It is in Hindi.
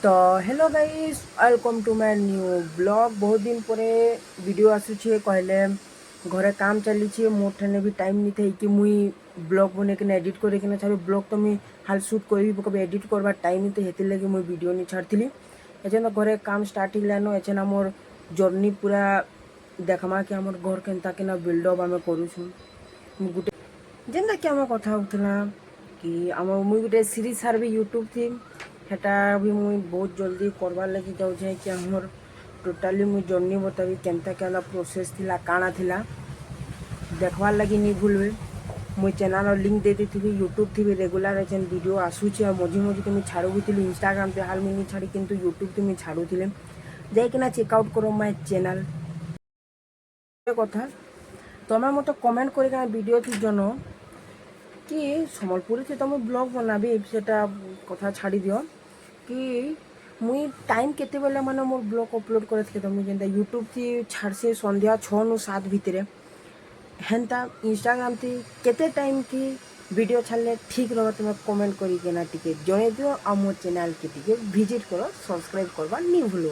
तो hello guys, welcome to my new blog. बहुत दिन पर वीडियो आसूचे कहले घरे काम चली मोर ठाने भी टाइम नहीं थे कि मुई ब्लॉग बने के एडिट करे कि छाड़ी ब्लॉग तो मुई हाल शूट करी कभी एडिट करवा टाइम नहीं थे लगे मुई वीडियो नहीं छाड़ी एचन घरे काम स्टार्ट हिलानो एचन आमर जर्नी पूरा देखमा कि आमर घर केनता केना बिल्डअप आम करूँ गोटे जेनता कि आम कथा होता कि आम मुई गोटे सीरीज सारबी यूट्यूब थी हेटा भी मुई बहुत जल्दी करवार लगी जाऊे कि आमर टोटाली मुई जर्नी बताबी केनता केना प्रोसेस थिला काଣା थिला देखवार लगी नहीं भूलबे। मुई चैनल लिंक दे देती यूट्यूब थी भी रेगुलर एचन वीडियो आसूचे और मझे मझे तो छाड़ू भी थी इंस्टाग्राम पे हाल में नहीं छाड़ी किंतु यूट्यूब तो मुई छाड़ू थी जाइकिना चेकआउट करो माय चैनल कथा तुम्हें मत कमेंट कर वीडियो थी जन कि सम्बलपुरी थी तुम ब्लॉग बनाबी सेटा कथा छाड़ी दियो कि मुई टाइम केते बेले माने मोर ब्लॉग अपलोड करे थे तुम जेनता यूट्यूब थी छाड़से संध्या 6 नु 7 भितरे हेन्ता इंस्टाग्राम थी केते टाइम थी वीडियो छाड़ले ठीक रहा तुम्हें कमेंट करी के ना टिके जणे दियो आ मोर चैनल के टिके विजिट करो सब्सक्राइब करवा नहीं भूलो।